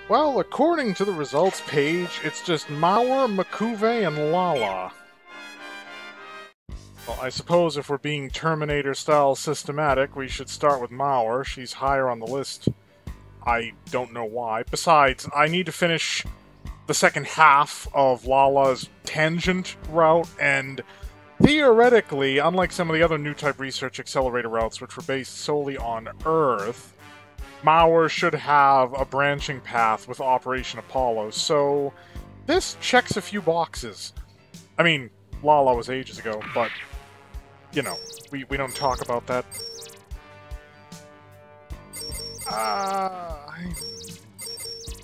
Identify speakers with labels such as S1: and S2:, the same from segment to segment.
S1: Well, according to the results page, it's just Mouar, Makuve, and Lala. Well, I suppose if we're being Terminator-style systematic, we should start with Mouar. She's higher on the list. I don't know why. Besides, I need to finish the second half of Lala's tangent route, and theoretically, unlike some of the other Newtype Research Accelerator routes, which were based solely on Earth, Mouar should have a branching path with Operation Apollo, so this checks a few boxes. I mean, Lala was ages ago, but, you know, we don't talk about that.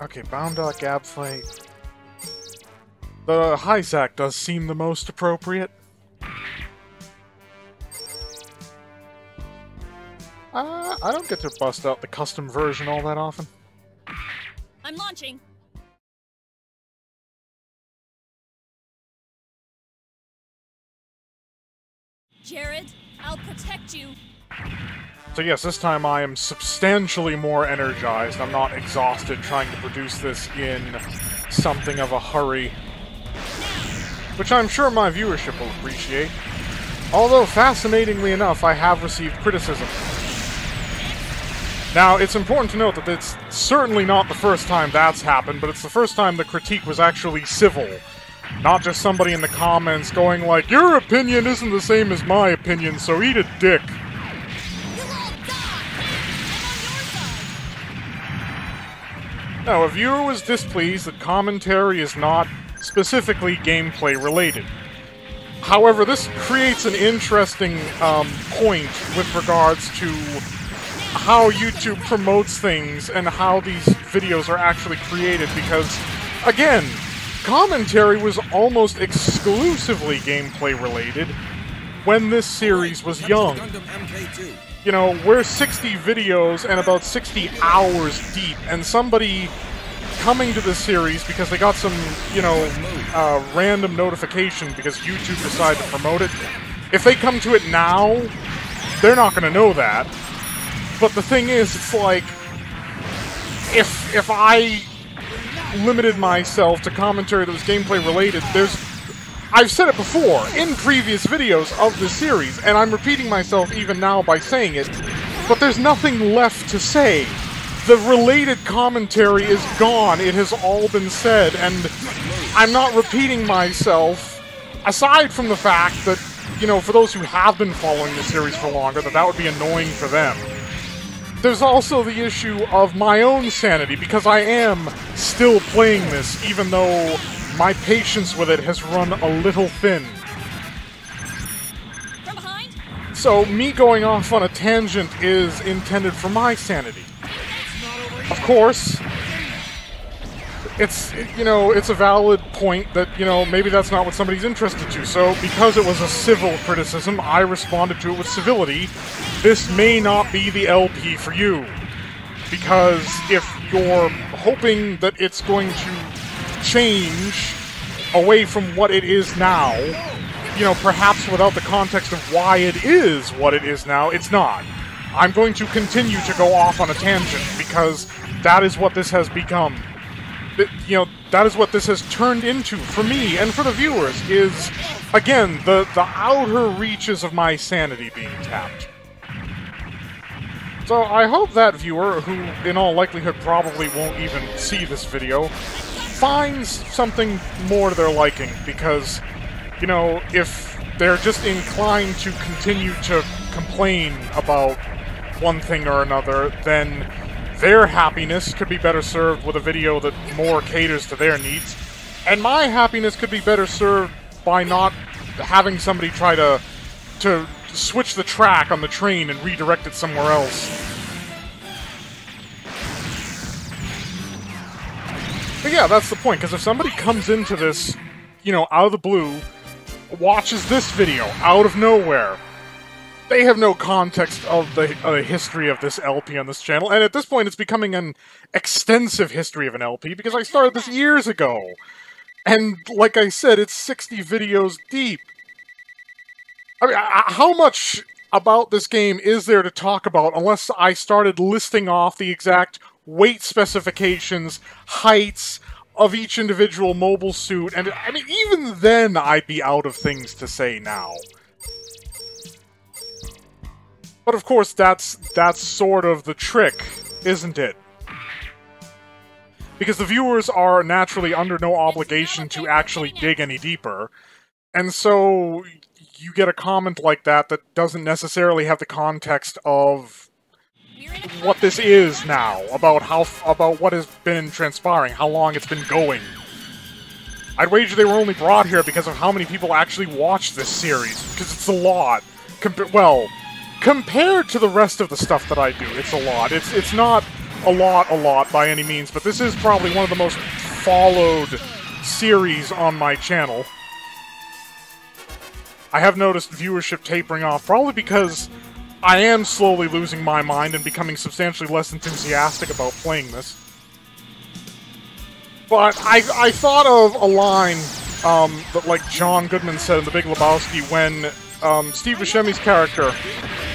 S1: Okay, Boundock Gab fight. The Hyzak does seem the most appropriate. I don't get to bust out the custom version all that often.
S2: I'm launching. Jared, I'll protect you.
S1: So yes, this time I am substantially more energized. I'm not exhausted trying to produce this in something of a hurry. Which I'm sure my viewership will appreciate. Although, fascinatingly enough, I have received criticism. Now, it's important to note that it's certainly not the first time that's happened, but it's the first time the critique was actually civil. Not just somebody in the comments going like, "Your opinion isn't the same as my opinion, so eat a dick." Now, a viewer was displeased that commentary is not specifically gameplay related. However, this creates an interesting point with regards to how YouTube promotes things and how these videos are actually created, because, again, commentary was almost exclusively gameplay related when this series was young. You know, we're 60 videos and about 60 hours deep, and somebody coming to this series because they got some, you know, random notification because YouTube decided to promote it. If they come to it now, they're not going to know that. But the thing is, it's like, if I limited myself to commentary that was gameplay related, I've said it before in previous videos of this series, and I'm repeating myself even now by saying it, but there's nothing left to say. The related commentary is gone, it has all been said, and I'm not repeating myself, aside from the fact that, you know, for those who have been following the series for longer, that would be annoying for them. There's also the issue of my own sanity, because I am still playing this, even though my patience with it has run a little thin.
S2: From behind?
S1: So, me going off on a tangent is intended for my sanity. Of course, it's, you know, it's a valid point that, you know, maybe that's not what somebody's interested to. So, because it was a civil criticism, I responded to it with civility. This may not be the LP for you. Because if you're hoping that it's going to change away from what it is now, you know, perhaps without the context of why it is what it is now, it's not. I'm going to continue to go off on a tangent, because that is what this has become. You know, that is what this has turned into for me and for the viewers, is, again, the outer reaches of my sanity being tapped. So I hope that viewer, who in all likelihood probably won't even see this video, finds something more to their liking, because, you know, if they're just inclined to continue to complain about one thing or another, then their happiness could be better served with a video that more caters to their needs, and my happiness could be better served by not having somebody try to switch the track on the train and redirect it somewhere else. But yeah, that's the point, because if somebody comes into this, you know, out of the blue, watches this video out of nowhere, they have no context of the history of this LP on this channel, and at this point it's becoming an extensive history of an LP, because I started this years ago. And, like I said, it's 60 videos deep. I mean, how much about this game is there to talk about unless I started listing off the exact weight specifications, heights of each individual mobile suit, and I mean, even then I'd be out of things to say now. But of course, that's sort of the trick, isn't it? Because the viewers are naturally under no obligation to actually dig any deeper, and so you get a comment like that that doesn't necessarily have the context of what this is now, about what has been transpiring, how long it's been going. I'd wager they were only brought here because of how many people actually watch this series, because it's a lot. Compared to the rest of the stuff that I do, it's a lot. It's not a lot by any means, but this is probably one of the most followed series on my channel. I have noticed viewership tapering off, probably because I am slowly losing my mind and becoming substantially less enthusiastic about playing this. But I thought of a line that, like, John Goodman said in The Big Lebowski when Steve Buscemi's character...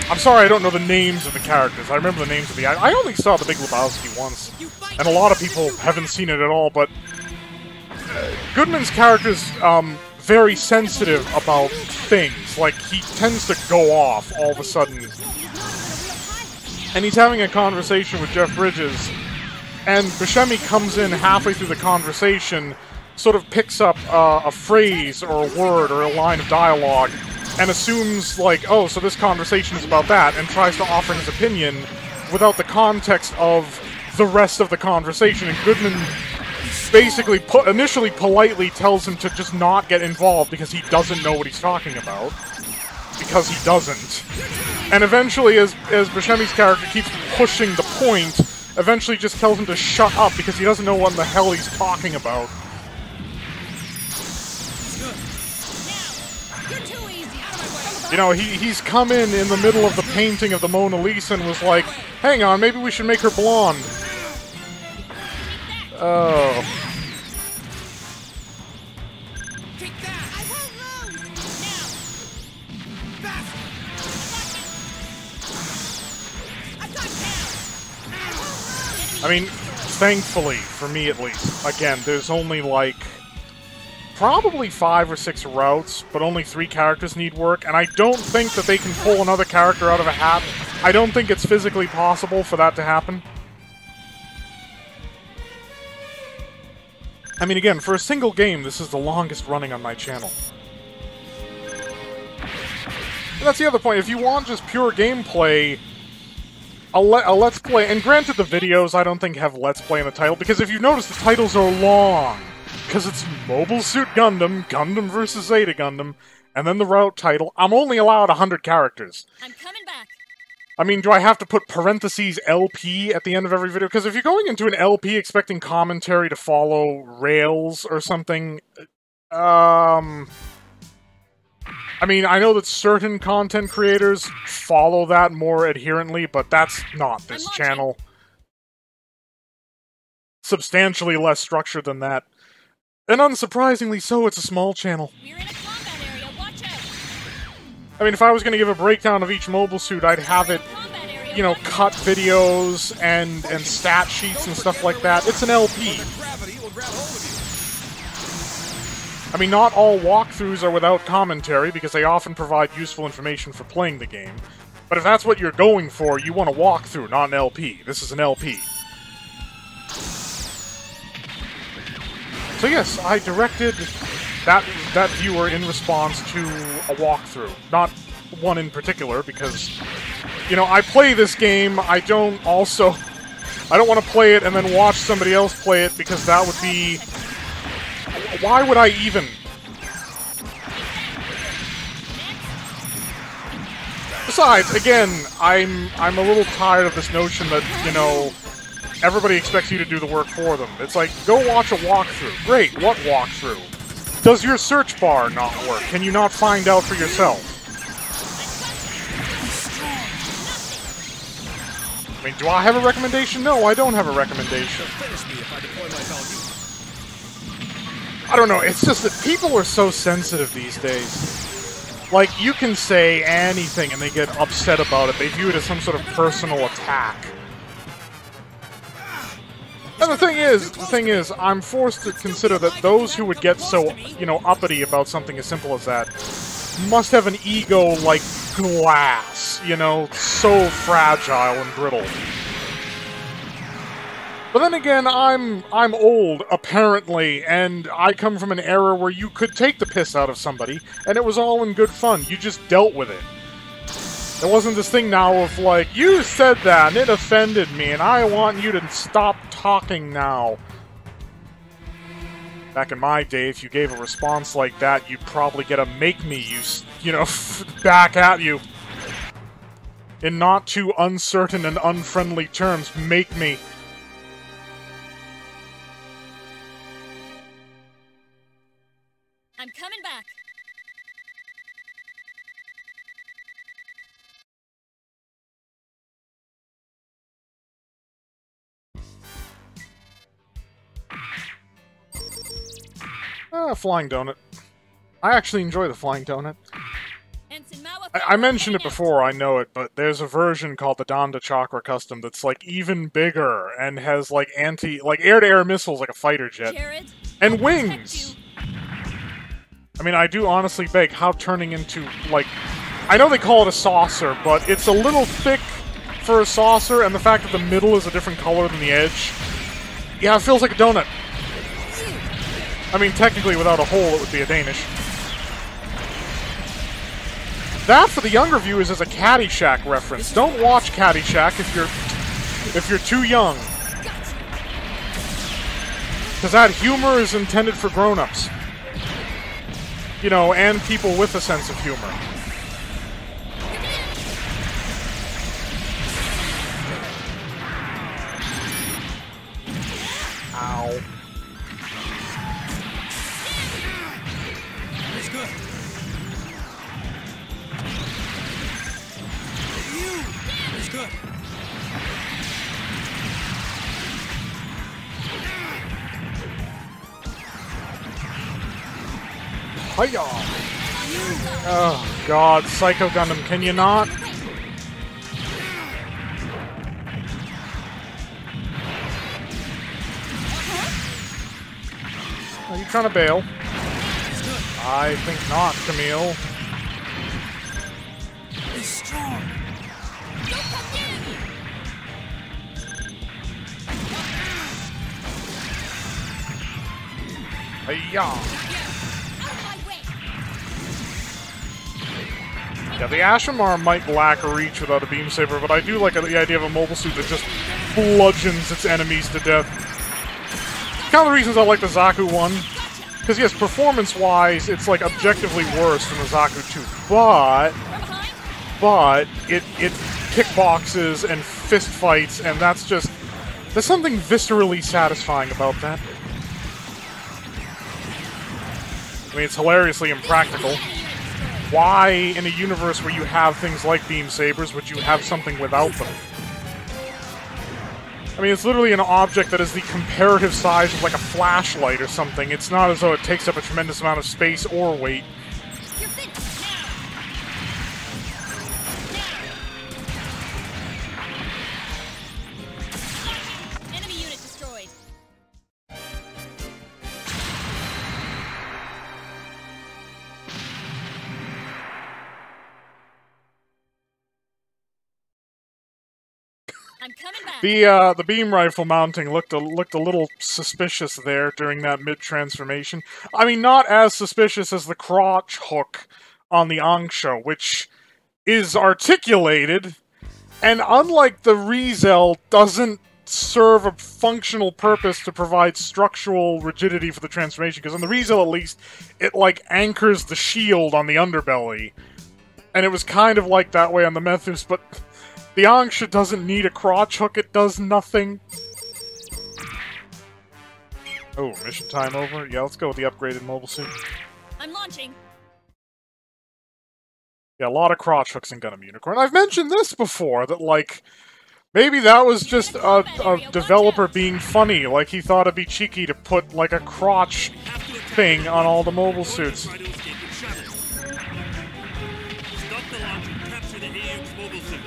S1: I'm sorry I don't know the names of the characters. I remember the names of the... I only saw The Big Lebowski once, and a lot of people haven't seen it at all, but... Goodman's character's very sensitive about things. Like, he tends to go off all of a sudden. And he's having a conversation with Jeff Bridges, and Buscemi comes in halfway through the conversation, sort of picks up a phrase or a word or a line of dialogue, and assumes, like, oh, so this conversation is about that, and tries to offer his opinion without the context of the rest of the conversation. And Goodman basically initially politely tells him to just not get involved because he doesn't know what he's talking about. Because he doesn't. And eventually, as Buscemi's character keeps pushing the point, eventually just tells him to shut up because he doesn't know what in the hell he's talking about. You know, he's come in the middle of the painting of the Mona Lisa and was like, hang on, maybe we should make her blonde. Oh. I mean, thankfully, for me at least, again, there's only like probably 5 or 6 routes, but only 3 characters need work, and I don't think that they can pull another character out of a hat. I don't think it's physically possible for that to happen. I mean, again, for a single game, this is the longest running on my channel. And that's the other point. If you want just pure gameplay, a Let's Play, and granted the videos I don't think have Let's Play in the title, because if you notice, the titles are long. Because it's Mobile Suit Gundam, Gundam vs. Zeta Gundam, and then the route title. I'm only allowed 100 characters.
S2: I'm coming back.
S1: I mean, do I have to put parentheses LP at the end of every video? Because if you're going into an LP expecting commentary to follow rails or something, I mean, I know that certain content creators follow that more adherently, but that's not this channel. Substantially less structured than that. And unsurprisingly so, it's a small channel.
S2: We're in a combat area. Watch out.
S1: I mean, if I was going to give a breakdown of each mobile suit, I'd have it, you know, cut videos and stat sheets and stuff like that. It's an LP. I mean, not all walkthroughs are without commentary, because they often provide useful information for playing the game. But if that's what you're going for, you want a walkthrough, not an LP. This is an LP. So yes, I directed that viewer in response to a walkthrough. Not one in particular, because, you know, I play this game, I don't want to play it and then watch somebody else play it, because that would be... Why would I even? Besides, again, I'm a little tired of this notion that, you know, everybody expects you to do the work for them. It's like, go watch a walkthrough. Great, what walkthrough? Does your search bar not work? Can you not find out for yourself? I mean, do I have a recommendation? No, I don't have a recommendation. I don't know, it's just that people are so sensitive these days. Like, you can say anything and they get upset about it. They view it as some sort of personal attack. And the thing is, I'm forced to consider that those who would get so, you know, uppity about something as simple as that must have an ego like glass, you know, so fragile and brittle. But then again, I'm old, apparently, and I come from an era where you could take the piss out of somebody, and it was all in good fun. You just dealt with it. There wasn't this thing now of like, you said that, and it offended me, and I want you to stop talking now. Back in my day, if you gave a response like that, you'd probably get a make me, you know, back at you. In not too uncertain and unfriendly terms, make me.
S2: I'm coming back.
S1: Flying donut. I actually enjoy the flying donut.
S2: Ensign Mouar,
S1: I mentioned it before, I know it, but there's a version called the Donda Chakra Custom that's like even bigger and has like air-to-air missiles like a fighter jet.
S2: Jared,
S1: And
S2: I'll protect
S1: wings!
S2: you.
S1: I mean, I do honestly beg how turning into, like... I know they call it a saucer, but it's a little thick for a saucer, and the fact that the middle is a different color than the edge... Yeah, it feels like a donut. I mean, technically, without a hole, it would be a Danish. That, for the younger viewers, is a Caddyshack reference. Don't watch Caddyshack if you're too young. Because that humor is intended for grown-ups. You know, and people with a sense of humor. Ow.
S3: That's good. That's good.
S1: Hiya! Oh, God. Psycho Gundam, can you not? Are you trying to bail? I think not, Camille.
S3: He's strong.
S1: Hiya! Yeah, the Ashamar might lack reach without a beam saber, but I do like the idea of a mobile suit that just bludgeons its enemies to death. Kind of the reasons I like the Zaku one. Because yes, performance-wise, it's like objectively worse than the Zaku 2, but it kickboxes and fist fights, and there's something viscerally satisfying about that. I mean, it's hilariously impractical. Why, in a universe where you have things like beam sabers, would you have something without them? I mean, it's literally an object that is the comparative size of like a flashlight or something. It's not as though it takes up a tremendous amount of space or weight.
S2: You're finished. Now. Enemy unit destroyed. I'm coming back.
S1: The beam rifle mounting looked a little suspicious there during that mid-transformation. I mean, not as suspicious as the crotch hook on the Angsha, which is articulated, and unlike the Rizel, doesn't serve a functional purpose to provide structural rigidity for the transformation, because on the Rizel, at least, it, like, anchors the shield on the underbelly. And it was kind of like that way on the Methus, but... The Angsha doesn't need a crotch hook, it does nothing. Oh, mission time over? Yeah, let's go with the upgraded mobile suit.
S2: I'm launching.
S1: Yeah, a lot of crotch hooks in Gundam Unicorn. I've mentioned this before, that, like, maybe that was just a developer being funny, like he thought it'd be cheeky to put, like, a crotch thing on all the mobile suits.
S3: Stop the launch and capture the AU's mobile suits.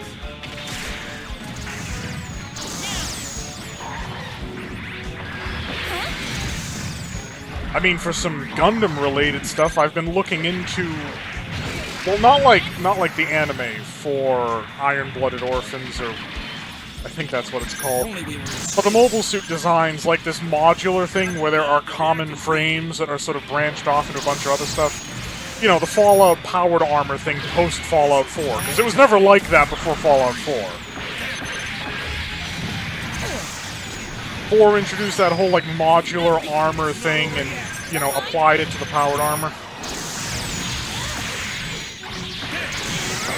S1: I mean, for some Gundam-related stuff, I've been looking into... Well, not like the anime for Iron-Blooded Orphans, or... I think that's what it's called. But the mobile suit designs, like this modular thing where there are common frames that are sort of branched off into a bunch of other stuff. You know, the Fallout powered armor thing post-Fallout 4, because it was never like that before Fallout 4. 4 introduced that whole, like, modular armor thing and, you know, applied it to the powered armor.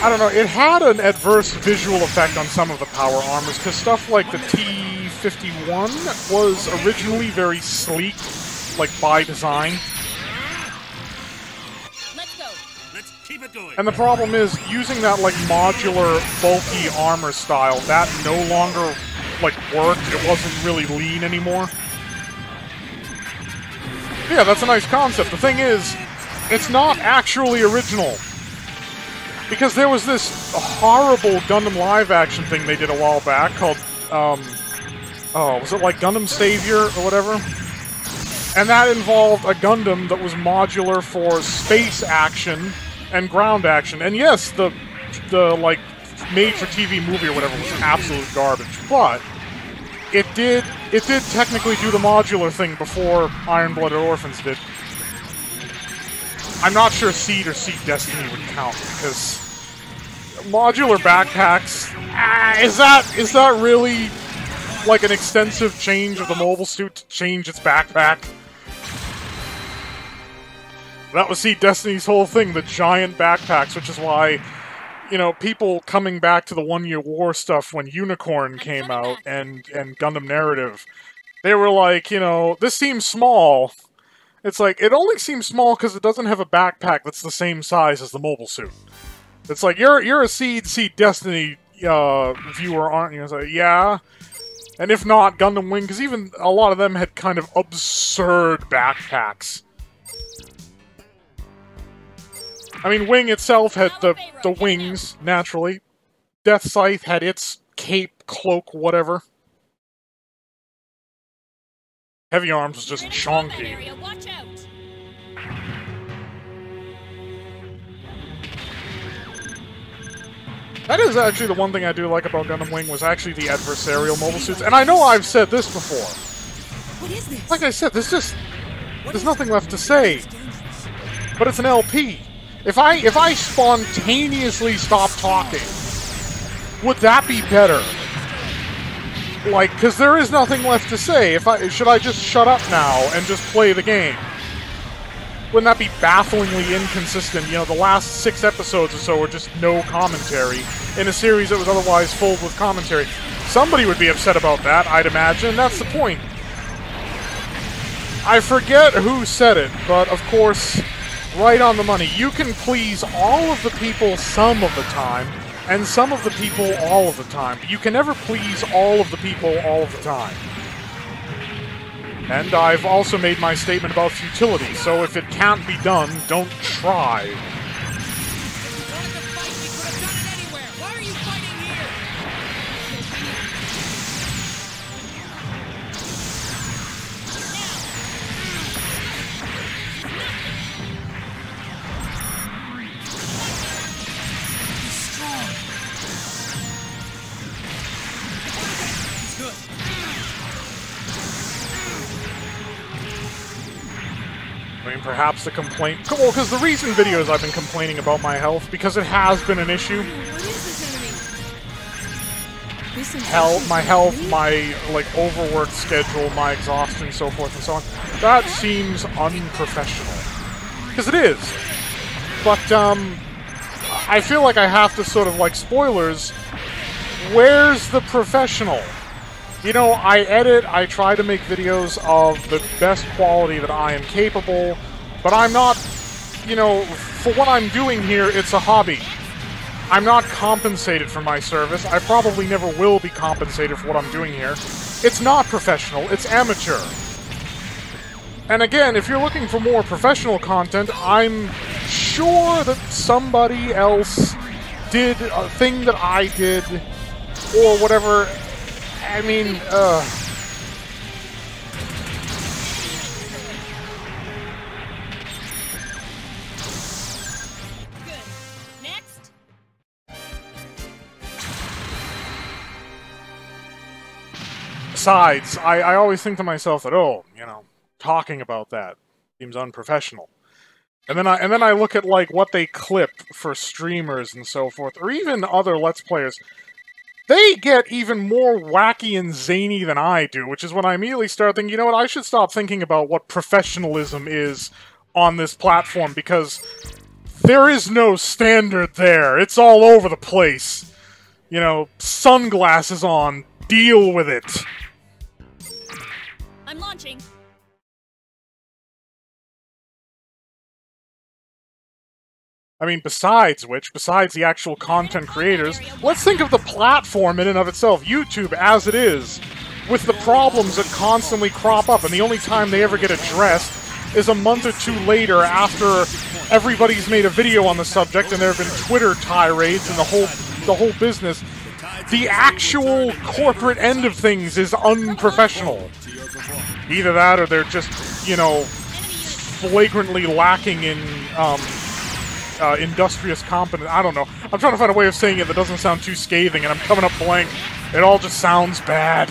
S1: I don't know, it had an adverse visual effect on some of the power armors, because stuff like the T-51 was originally very sleek, like, by design.
S2: Let's go.
S3: Let's keep it going.
S1: And the problem is, using that, like, modular, bulky armor style, that no longer, like, worked. It wasn't really lean anymore. Yeah, that's a nice concept. The thing is, it's not actually original. Because there was this horrible Gundam live-action thing they did a while back called, was it like Gundam Savior or whatever? And that involved a Gundam that was modular for space action and ground action. And yes, the like, made-for-TV movie or whatever was absolute garbage, but it did technically do the modular thing before Iron-Blooded Orphans did. I'm not sure Seed or Seed Destiny would count, because modular backpacks, is that really like an extensive change of the mobile suit to change its backpack? That was Seed Destiny's whole thing, the giant backpacks, which is why, you know, people coming back to the One-Year War stuff when Unicorn came out and Gundam Narrative, they were like, you know, this seems small. It's like, it only seems small because it doesn't have a backpack that's the same size as the mobile suit. It's like, you're a Seed Destiny viewer, aren't you? It's like, yeah. And if not, Gundam Wing, because even a lot of them had kind of absurd backpacks. I mean, Wing itself had the wings, naturally. Death Scythe had its cape, cloak, whatever. Heavy Arms was just chonky.
S2: Watch out.
S1: That is actually the one thing I do like about Gundam Wing, was actually the adversarial mobile suits. And I know I've said this before.
S2: What is this?
S1: Like I said, there's nothing left to say. But it's an LP. If I spontaneously stop talking, would that be better? Like, because there is nothing left to say. Should I just shut up now and just play the game? Wouldn't that be bafflingly inconsistent? You know, the last 6 episodes or so were just no commentary in a series that was otherwise filled with commentary. Somebody would be upset about that, I'd imagine. That's the point. I forget who said it, but of course, right on the money. You can please all of the people some of the time, and some of the people all of the time. But you can never please all of the people all of the time. And I've also made my statement about futility, so if it can't be done, don't try.
S3: We wanted to fight, we could have done it anywhere. Why are you fighting here? He's good.
S1: I mean, perhaps the complaint... Well, because the recent videos I've been complaining about my health, because it has been an issue.
S2: What is this enemy?
S1: My health, my, like, overwork schedule, my exhaustion, so forth and so on. That seems unprofessional. Because it is. But, I feel like I have to sort of, like, spoilers. Where's the professional? You know, I edit, I try to make videos of the best quality that I am capable, but I'm not, you know, for what I'm doing here, it's a hobby. I'm not compensated for my service. I probably never will be compensated for what I'm doing here. It's not professional, it's amateur. And again, if you're looking for more professional content, I'm sure that somebody else did a thing that I did, or whatever. I mean, Besides, I always think to myself that, oh, you know, talking about that seems unprofessional. And then I look at like what they clip for streamers and so forth, or even other Let's Players. They get even more wacky and zany than I do, which is when I immediately start thinking, you know what, I should stop thinking about what professionalism is on this platform, because there is no standard there. It's all over the place. You know, sunglasses on, deal with it.
S2: I'm launching.
S1: I mean, besides the actual content creators, let's think of the platform in and of itself, YouTube as it is, with the problems that constantly crop up, and the only time they ever get addressed is a month or two later after everybody's made a video on the subject and there have been Twitter tirades and the whole business. The actual corporate end of things is unprofessional. Either that or they're just, you know, flagrantly lacking in, industrious competence. I don't know. I'm trying to find a way of saying it that doesn't sound too scathing, and I'm coming up blank. It all just sounds bad.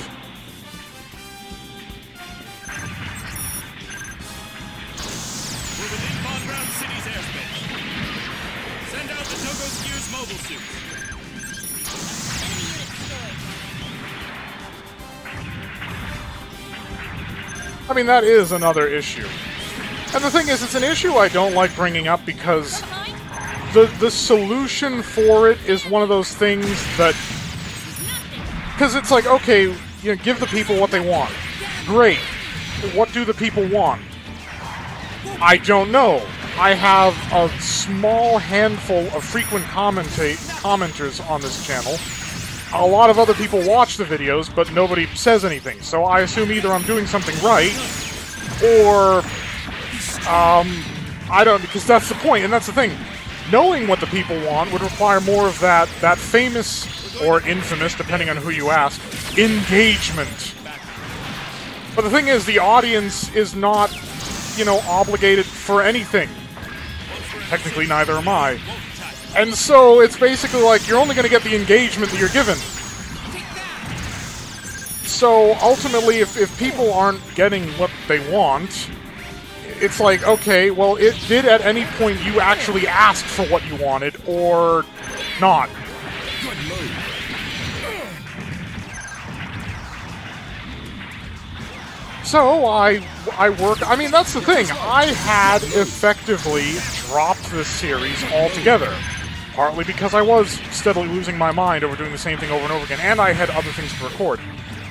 S1: I mean, that is another issue. And the thing is, it's an issue I don't like bringing up because the solution for it is one of those things that... Because it's like, okay, you know, give the people what they want. Great. What do the people want? I don't know. I have a small handful of frequent commenters on this channel. A lot of other people watch the videos, but nobody says anything. So I assume either I'm doing something right, or... I don't, because that's the point, and that's the thing. Knowing what the people want would require more of that famous, or infamous, depending on who you ask, engagement. But the thing is, the audience is not, you know, obligated for anything. Technically, neither am I. And so, it's basically like, you're only going to get the engagement that you're given. So, ultimately, if people aren't getting what they want... It's like, okay, well, did at any point you actually ask for what you wanted, or not? So, I work... I mean, that's the thing. I had effectively dropped this series altogether. Partly because I was steadily losing my mind over doing the same thing over and over again, and I had other things to record.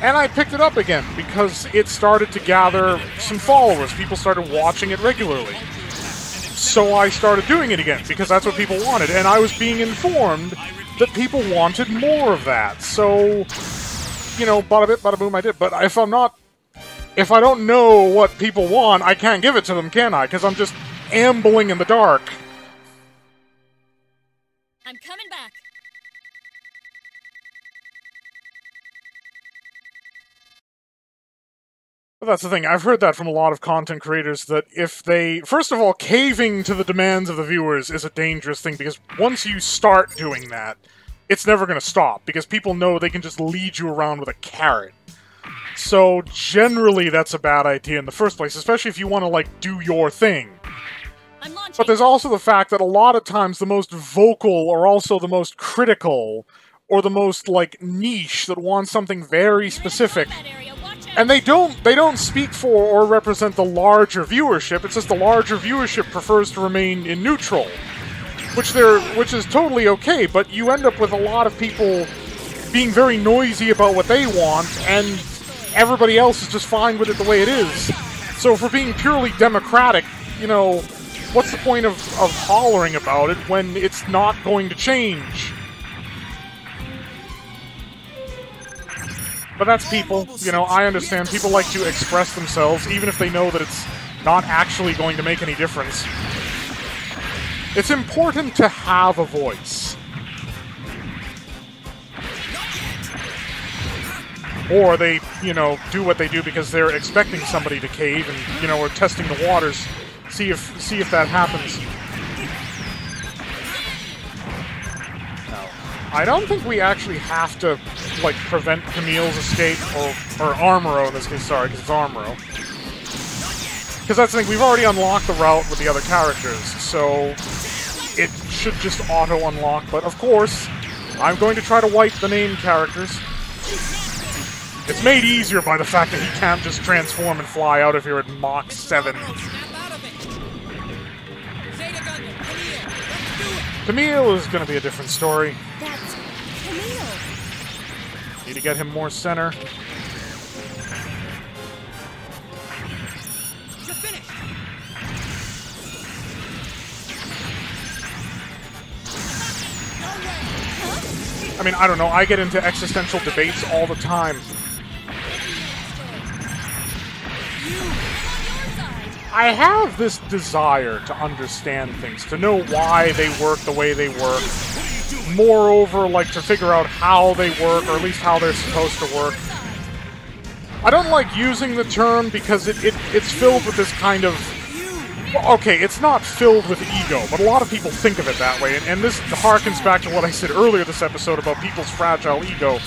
S1: And I picked it up again, because it started to gather some followers. People started watching it regularly. So I started doing it again, because that's what people wanted. And I was being informed that people wanted more of that. So, you know, bada bit, bada boom, I did. But if I don't know what people want, I can't give it to them, can I? Because I'm just ambling in the dark.
S2: I'm coming back.
S1: But that's the thing, I've heard that from a lot of content creators, that if they... First of all, caving to the demands of the viewers is a dangerous thing, because once you start doing that, it's never going to stop, because people know they can just lead you around with a carrot. So, generally, that's a bad idea in the first place, especially if you want to, like, do your thing.
S2: I'm launching.
S1: But there's also the fact that a lot of times the most vocal are also the most critical, or the most, like, niche that wants something very specific. And they don't speak for or represent the larger viewership. It's just the larger viewership prefers to remain in neutral, which is totally okay. But you end up with a lot of people being very noisy about what they want, and everybody else is just fine with it the way it is. So if we're being purely democratic, you know, what's the point of hollering about it when it's not going to change? But that's people, you know, I understand. People like to express themselves, even if they know that it's not actually going to make any difference. It's important to have a voice. Or they, you know, do what they do because they're expecting somebody to cave and, you know, are testing the waters. See if that happens. I don't think we actually have to like, prevent Camille's escape, or Armoro in this case, sorry, because it's Armoro. Because that's the thing, we've already unlocked the route with the other characters, so it should just auto-unlock, but of course, I'm going to try to wipe the named characters. It's made easier by the fact that he can't just transform and fly out of here at Mach 7.
S3: Snap out of it. Zeta Gundam, Camille, let's do it.
S1: Camille is going to be a different story.
S2: That's Camille.
S1: Need to get him more center.
S3: You're finished.
S1: I mean, I don't know, I get into existential debates all the time. I have this desire to understand things, to know why they work the way they work. Moreover, like, to figure out how they work, or at least how they're supposed to work. I don't like using the term because it's filled with this kind of... Well, okay, it's not filled with ego, but a lot of people think of it that way, and this harkens back to what I said earlier this episode about people's fragile ego,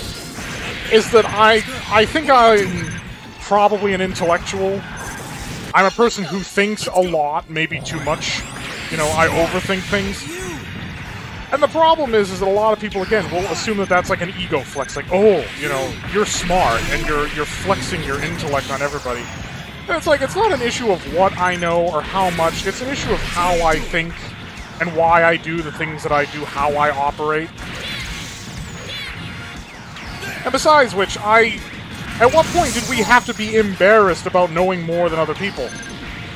S1: is that I think I'm probably an intellectual. I'm a person who thinks a lot, maybe too much. You know, I overthink things. And the problem is that a lot of people, again, will assume that that's like an ego flex. Like, oh, you know, you're smart, and you're flexing your intellect on everybody. And it's like, it's not an issue of what I know or how much. It's an issue of how I think and why I do the things that I do, how I operate. And besides which, at what point did we have to be embarrassed about knowing more than other people?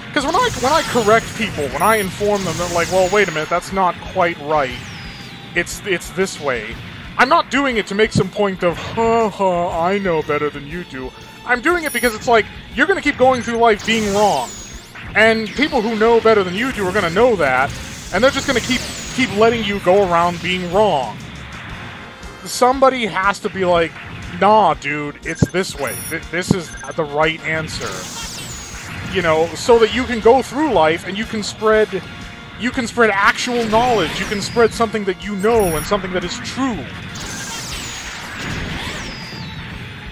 S1: Because when I correct people, when I inform them, they're like, well, wait a minute, that's not quite right. It's this way. I'm not doing it to make some point of, I know better than you do. I'm doing it because it's like, you're going to keep going through life being wrong. And people who know better than you do are going to know that, and they're just going to keep letting you go around being wrong. Somebody has to be like, nah, dude, it's this way. This is the right answer. You know, so that you can go through life and you can spread actual knowledge. You can spread something that you know and something that is true.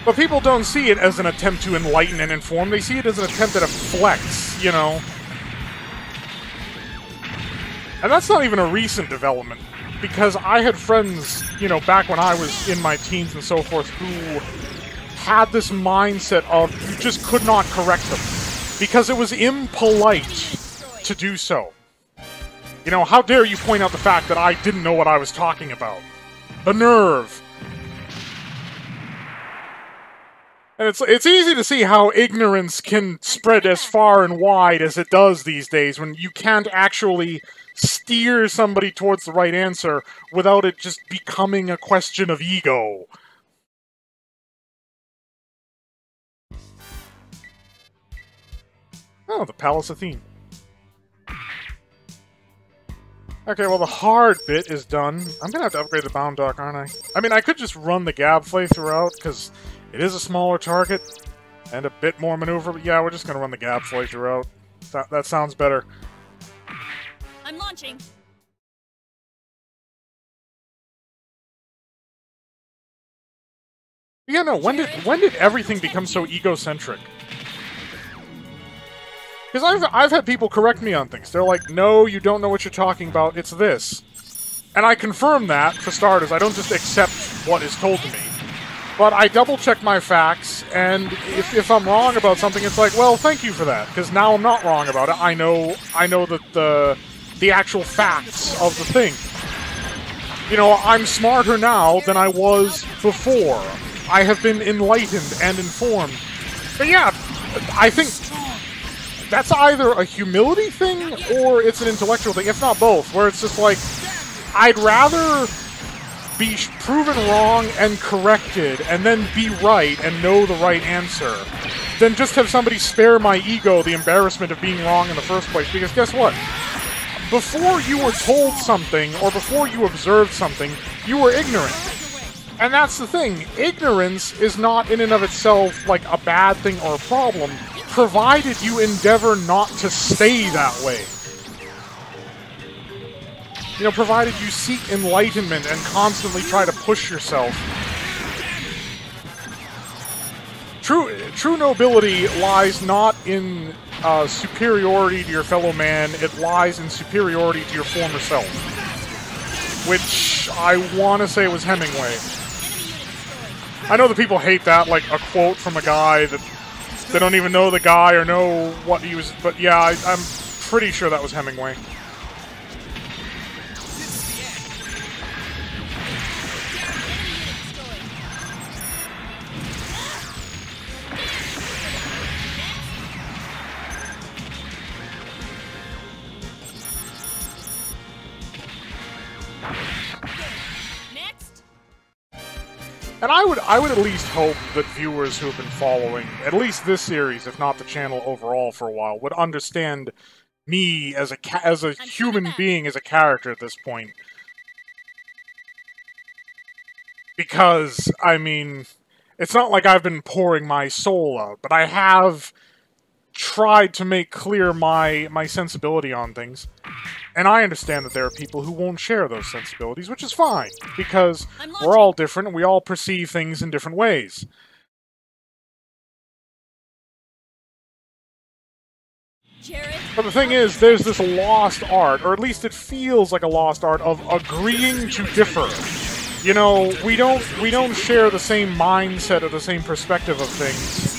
S1: But people don't see it as an attempt to enlighten and inform. They see it as an attempt at a flex, you know. And that's not even a recent development. Because I had friends, you know, back when I was in my teens and so forth, who had this mindset of you just could not correct them. Because it was impolite to do so. You know, how dare you point out the fact that I didn't know what I was talking about? The nerve! And it's easy to see how ignorance can spread as far and wide as it does these days when you can't actually steer somebody towards the right answer without it just becoming a question of ego. Oh, the Palace Athene. Okay, well, the hard bit is done. I'm gonna have to upgrade the Bound Dock, aren't I? I mean, I could just run the Gab Flay throughout, because it is a smaller target and a bit more maneuver, but yeah, we're just gonna run the Gab Flay throughout. That sounds better.
S2: I'm launching.
S1: Yeah, no, when did everything become so egocentric? Because I've had people correct me on things. They're like, no, you don't know what you're talking about, it's this. And I confirm that, for starters. I don't just accept what is told to me. But I double-check my facts, and if I'm wrong about something, it's like, well, thank you for that, because now I'm not wrong about it. I know that the actual facts of the thing. You know, I'm smarter now than I was before. I have been enlightened and informed. But yeah, I think that's either a humility thing or it's an intellectual thing, if not both, where it's just like, I'd rather be proven wrong and corrected and then be right and know the right answer than just have somebody spare my ego the embarrassment of being wrong in the first place. Because guess what? Before you were told something or before you observed something, you were ignorant. And that's the thing. Ignorance is not in and of itself like a bad thing or a problem, provided you endeavor not to stay that way. You know, provided you seek enlightenment and constantly try to push yourself. True nobility lies not in superiority to your fellow man, it lies in superiority to your former self. Which I want to say was Hemingway. I know that people hate that, like a quote from a guy that they don't even know the guy or know what he was, but yeah, I'm pretty sure that was Hemingway. And I would at least hope that viewers who have been following at least this series, if not the channel overall for a while, would understand me as a human being, as a character at this point. Because, I mean, it's not like I've been pouring my soul out, but I have tried to make clear my sensibility on things. And I understand that there are people who won't share those sensibilities, which is fine, because we're all different and we all perceive things in different ways. But the thing is, there's this lost art, or at least it feels like a lost art, of agreeing to differ. You know, we don't share the same mindset or the same perspective of things.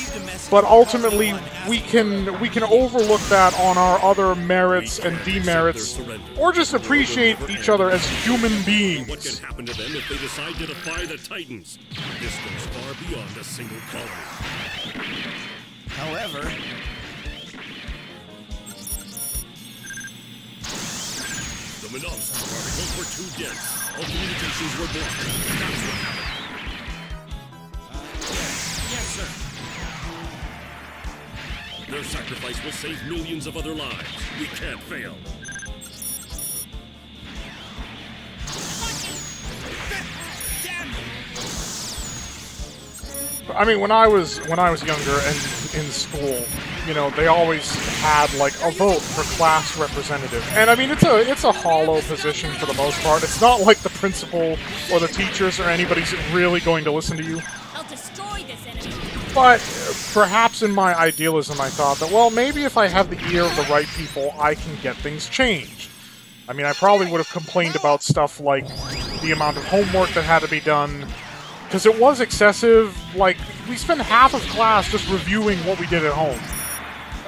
S1: But ultimately, we can overlook that on our other merits and demerits, or just appreciate each other as human beings.
S4: What can happen to them if they decide to defy the Titans? This goes far beyond a single colony.
S3: However,
S4: the Minovsky particles were too dense. All communications were blocked. That's what happened.
S3: yes, sir.
S4: Their sacrifice will save millions of other lives. We can't fail.
S1: I mean, when I was younger and in school, you know, they always had like a vote for class representative, and I mean, it's a hollow position for the most part. It's not like the principal or the teachers or anybody's really going to listen to you.
S2: I'll destroy this enemy.
S1: But perhaps in my idealism, I thought that, well, maybe if I have the ear of the right people, I can get things changed. I mean, I probably would have complained about stuff like the amount of homework that had to be done, because it was excessive. Like, we spent half of class just reviewing what we did at home.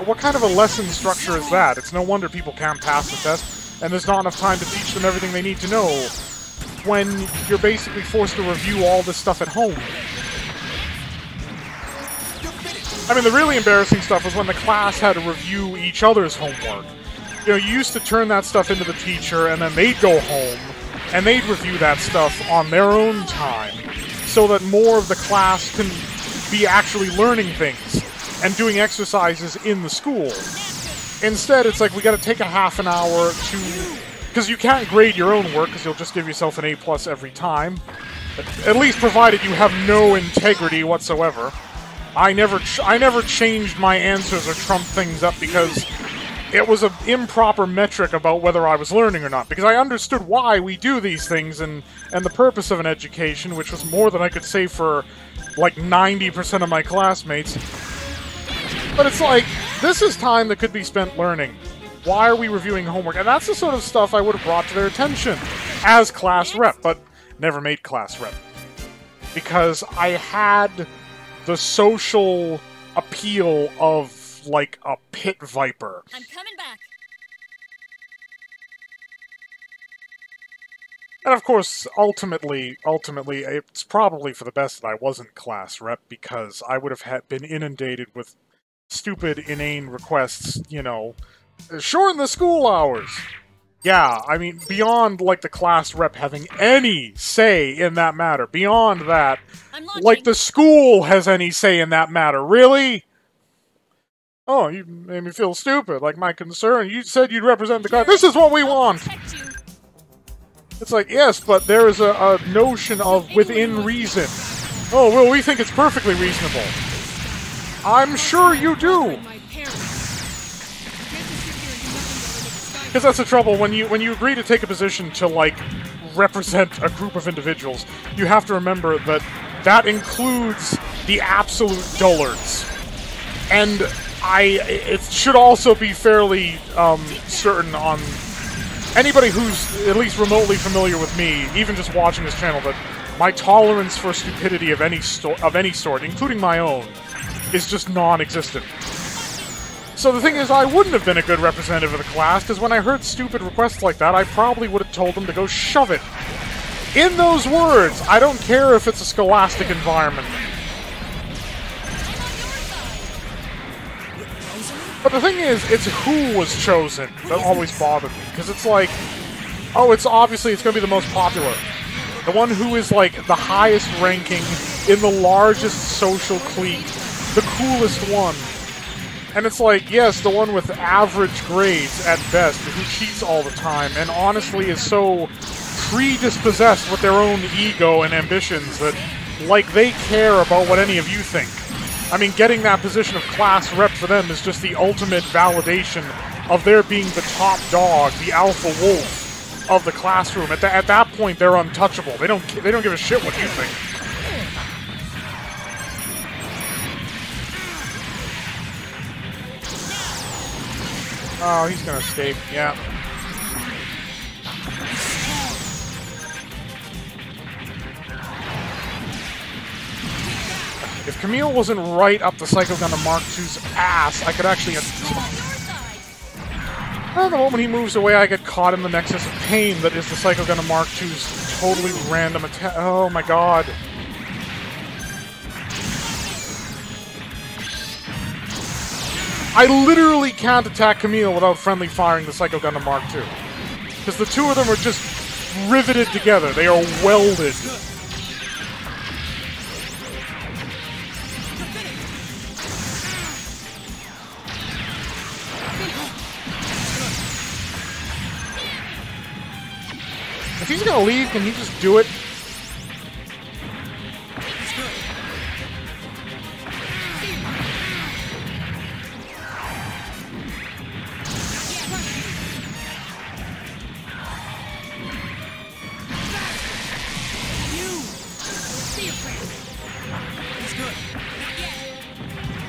S1: What kind of a lesson structure is that? It's no wonder people can't pass the test, and there's not enough time to teach them everything they need to know when you're basically forced to review all this stuff at home. I mean, the really embarrassing stuff was when the class had to review each other's homework. You know, you used to turn that stuff into the teacher, and then they'd go home, and they'd review that stuff on their own time, so that more of the class can be actually learning things and doing exercises in the school. Instead, it's like we gotta take a half an hour to... Because you can't grade your own work, because you'll just give yourself an A+ every time. At least provided you have no integrity whatsoever. I never changed my answers or trumped things up because it was an improper metric about whether I was learning or not. Because I understood why we do these things and the purpose of an education, which was more than I could say for like 90% of my classmates. But it's like, this is time that could be spent learning. Why are we reviewing homework? And that's the sort of stuff I would have brought to their attention as class rep, but never made class rep. Because I had the social appeal of, like, a pit viper.
S2: I'm coming back.
S1: And of course, ultimately, it's probably for the best that I wasn't class rep, because I would have been inundated with stupid, inane requests, you know, shorten the school hours. Yeah, I mean, beyond, like, the class rep having any say in that matter, beyond that, like the school has any say in that matter, really? Oh, you made me feel stupid, like my concern. You said you'd represent the class. This is what we want! It's like, yes, but there is a notion of within reason. Oh, well, we think it's perfectly reasonable. I'm sure you do! Because that's the trouble, when you agree to take a position to, like, represent a group of individuals, you have to remember that that includes the absolute dullards. And it should also be fairly certain on anybody who's at least remotely familiar with me, even just watching this channel, that my tolerance for stupidity of any sort, including my own, is just non-existent. So the thing is, I wouldn't have been a good representative of the class, because when I heard stupid requests like that, I probably would have told them to go shove it. In those words, I don't care if it's a scholastic environment. But the thing is, it's who was chosen that always bothered me, because it's like, oh, it's going to be the most popular. The one who is, like, the highest ranking, in the largest social clique, the coolest one. And it's like, yes, the one with average grades at best, who cheats all the time, and honestly is so predispossessed with their own ego and ambitions that, like, they care about what any of you think. I mean, getting that position of class rep for them is just the ultimate validation of their being the top dog, the alpha wolf of the classroom. At that point, they're untouchable. They don't give a shit what you think. Oh, he's gonna escape. Yeah. If Camille wasn't right up the Psycho Gundam Mark II's ass, I could actually... the moment he moves away, I get caught in the nexus of pain that is the Psycho Gundam Mark II's totally random attack. Oh my god. I literally can't attack Camille without friendly firing the Psycho Gundam Mark II. Because the two of them are just riveted together. They are welded. If he's gonna leave, can he just do it?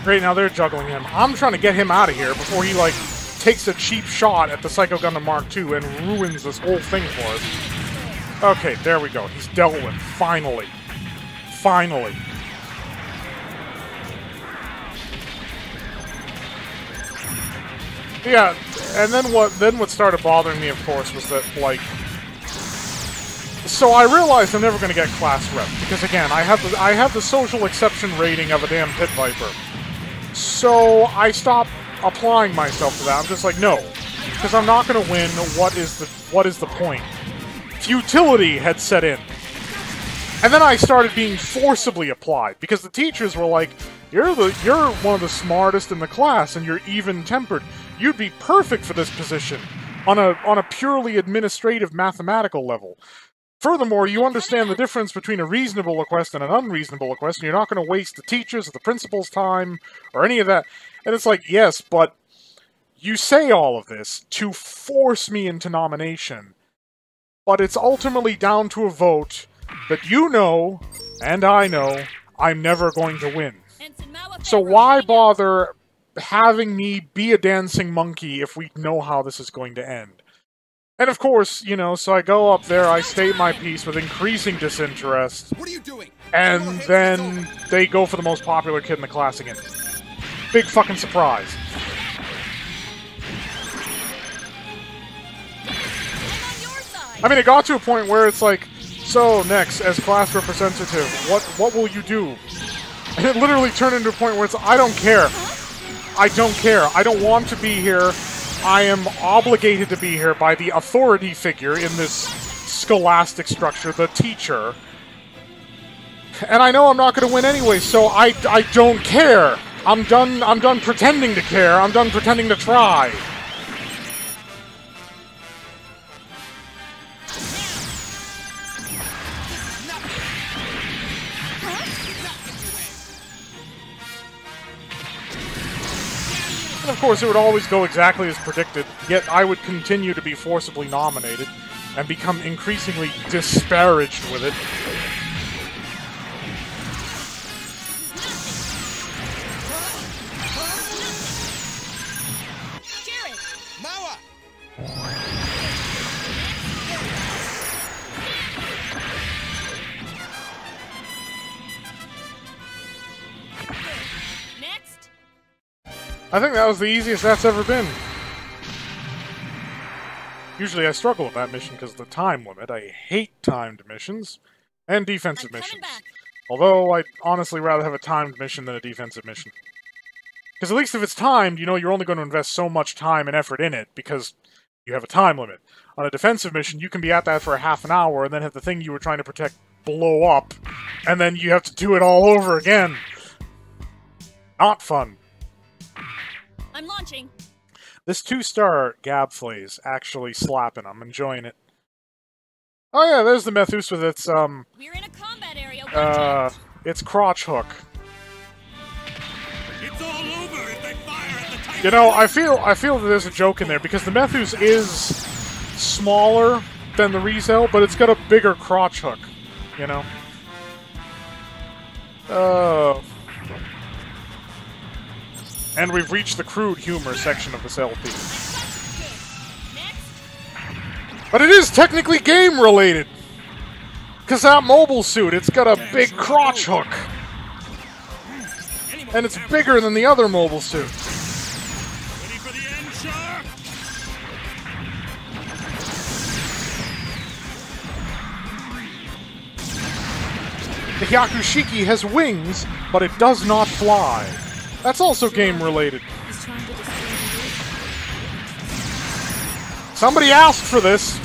S1: Great, now they're juggling him. I'm trying to get him out of here before he, like, takes a cheap shot at the Psycho Gundam Mark II and ruins this whole thing for us. Okay, there we go. He's dealt with. Finally. Finally. Yeah, and then what started bothering me, of course, was that, like... So I realized I'm never going to get class rep, because again, I have the social exception rating of a damn pit viper. So I stopped applying myself to that. I'm just like, no, because I'm not going to win. What is the point? Futility had set in. And then I started being forcibly applied, because the teachers were like, you're one of the smartest in the class, and you're even-tempered. You'd be perfect for this position on a purely administrative mathematical level. Furthermore, you understand the difference between a reasonable request and an unreasonable request, and you're not going to waste the teacher's or the principal's time or any of that. And it's like, yes, but you say all of this to force me into nomination, but it's ultimately down to a vote that you know, and I know, I'm never going to win. So why bother having me be a dancing monkey if we know how this is going to end? And of course, you know, so I go up there, I state my piece with increasing disinterest,
S3: What are you doing?
S1: and then they go for the most popular kid in the class again. Big fucking surprise. I mean, it got to a point where it's like, so next, as class representative, what will you do? And it literally turned into a point where it's, I don't care. I don't care. I don't want to be here. I am obligated to be here by the authority figure in this scholastic structure, the teacher. And I know I'm not going to win anyway, so I don't care. I'm done pretending to care. I'm done pretending to try. And of course, it would always go exactly as predicted, yet I would continue to be forcibly nominated and become increasingly disparaged with it. I think that was the easiest that's ever been. Usually I struggle with that mission because of the time limit. I hate timed missions and defensive missions.
S2: Back.
S1: Although I'd honestly rather have a timed mission than a defensive mission. Because at least if it's timed, you know you're only going to invest so much time and effort in it because you have a time limit. On a defensive mission, you can be at that for a half an hour and then have the thing you were trying to protect blow up, and then you have to do it all over again. Not fun.
S2: I'm launching.
S1: This 2-star Gabflay's actually slapping. I'm enjoying it. Oh yeah, there's the Methus with its,
S2: We're in a combat area. Watch out.
S1: its crotch hook.
S4: It's all over if they fire at the Titan.
S1: You know, I feel that there's a joke in there, because the Methus is smaller than the Rizel, but it's got a bigger crotch hook, you know? Oh. And we've reached the crude humor section of this LP. But it is technically game-related! Because that mobile suit, it's got a big crotch hook. And it's bigger than the other mobile suit.
S4: Ready for the end, Char?
S1: The Hyakushiki has wings, but it does not fly. That's also game-related.
S2: He's trying to destroy the
S1: Somebody asked for this.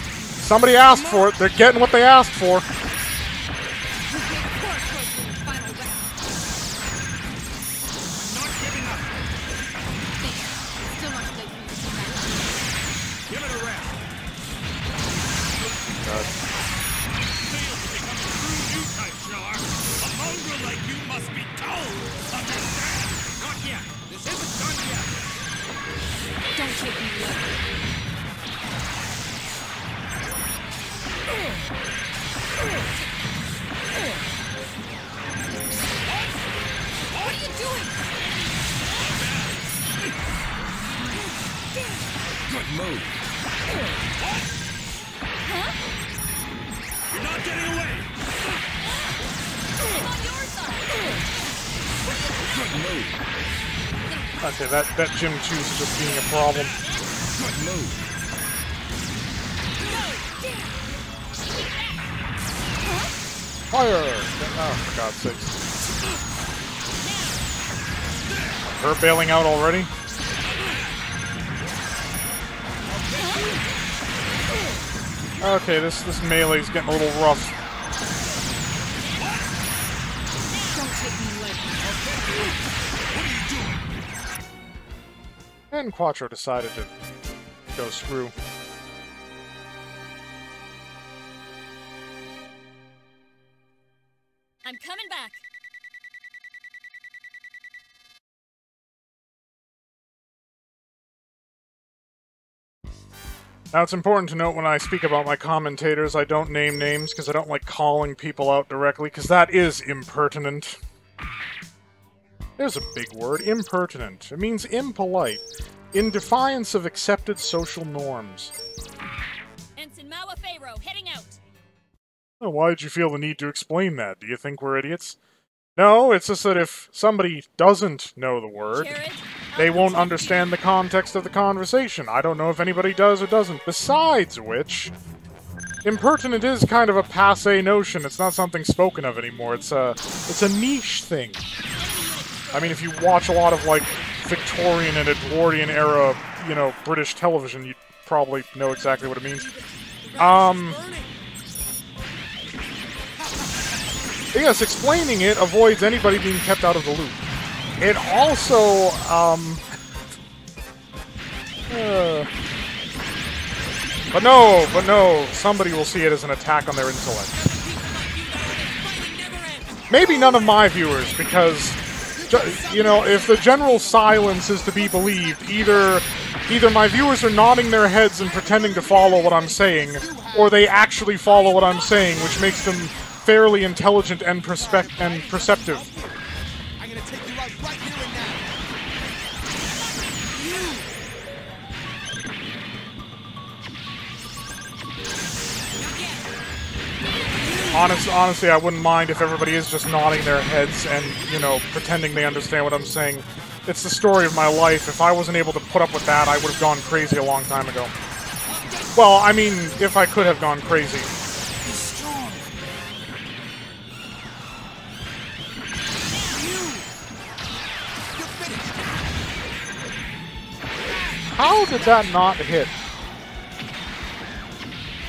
S1: Somebody asked for it. They're getting what they asked for.
S4: Give it a rest.
S1: God.
S4: Failed to become a true Newtype, Char. A mongrel like you must be told. Understand? Not yet. This isn't done yet.
S2: Don't take me away. What are you doing?
S4: Good move.
S2: Huh?
S4: You're not getting away.
S2: I'm on your side.
S4: Good move.
S1: Okay, that Jim Choo's just being a problem.
S4: Good move.
S1: Fire! Oh, for God's sakes. Her bailing out already? Okay, this melee's getting a little rough.
S2: Don't take me lightly.
S1: And Quattro decided to go screw.
S2: I'm coming back.
S1: Now, it's important to note when I speak about my commentators, I don't name names because I don't like calling people out directly, because that is impertinent. There's a big word, impertinent. It means impolite, in defiance of accepted social norms.
S2: Ensign Mouar Pharaoh, heading out.
S1: Oh, why did you feel the need to explain that? Do you think we're idiots? No, it's just that if somebody doesn't know the word,
S2: Jared,
S1: they
S2: I'll
S1: won't
S2: protect
S1: understand the context of the conversation. I don't know if anybody does or doesn't. Besides which, impertinent is kind of a passé notion. It's not something spoken of anymore. It's a niche thing. I mean, if you watch a lot of, like, Victorian and Edwardian era, you know, British television, you'd probably know exactly what it means. Yes, explaining it avoids anybody being kept out of the loop. It also, But no, somebody will see it as an attack on their intellect. Maybe none of my viewers, because, you know, if the general silence is to be believed, either my viewers are nodding their heads and pretending to follow what I'm saying, or they actually follow what I'm saying, which makes them fairly intelligent and perceptive.
S3: I'm gonna take you out right here and now.
S1: Honestly, I wouldn't mind if everybody is just nodding their heads and, you know, pretending they understand what I'm saying. It's the story of my life. If I wasn't able to put up with that, I would have gone crazy a long time ago. Well, I mean, if I could have gone crazy.
S3: He's strong. You're finished.
S1: How did that not hit?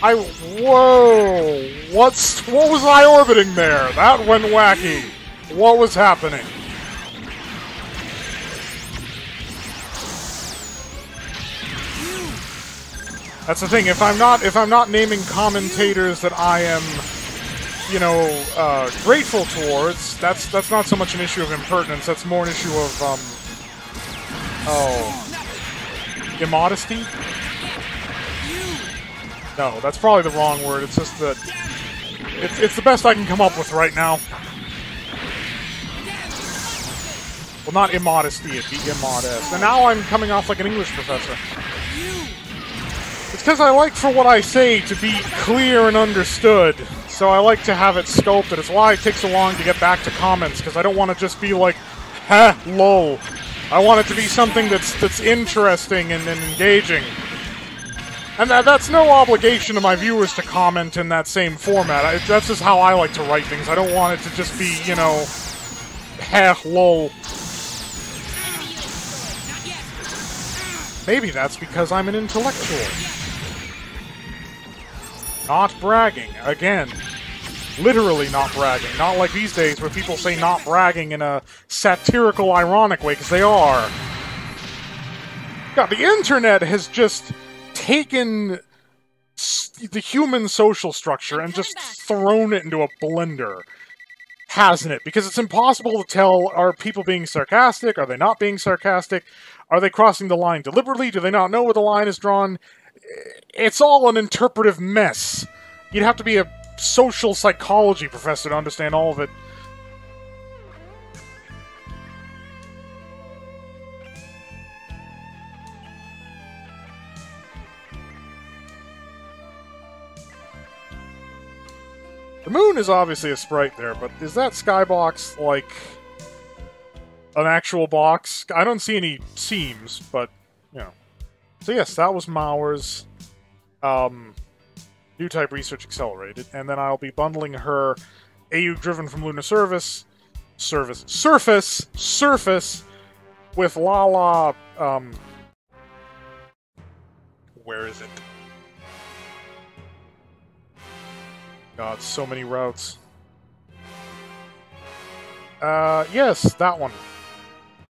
S1: Whoa! What was I orbiting there? That went wacky. What was happening? That's the thing. If I'm not naming commentators that I am, you know, grateful towards, that's not so much an issue of impertinence. That's more an issue of immodesty. No, that's probably the wrong word. It's just that it's the best I can come up with right now. Well, not immodesty, it'd be immodest. And now I'm coming off like an English professor. It's because I like for what I say to be clear and understood, so I like to have it sculpted. It's why it takes so long to get back to comments, because I don't want to just be like, ha, lol. I want it to be something that's interesting and engaging. And that's no obligation to my viewers to comment in that same format. That's just how I like to write things. I don't want it to just be, you know, ha, lol. Maybe that's because I'm an intellectual. Not bragging. Again. Literally not bragging. Not like these days where people say not bragging in a satirical, ironic way, because they are. God, the internet has just taken the human social structure and just thrown it into a blender. Hasn't it? Because it's impossible to tell, are people being sarcastic? Are they not being sarcastic? Are they crossing the line deliberately? Do they not know where the line is drawn? It's all an interpretive mess. You'd have to be a social psychology professor to understand all of it. The moon is obviously a sprite there, but is that skybox like an actual box? I don't see any seams, but, you know. So yes, that was Mouar's Newtype Research Accelerated, and then I'll be bundling her AU Driven from Lunar Surface with Lala, where is it? God, so many routes. Yes, that one.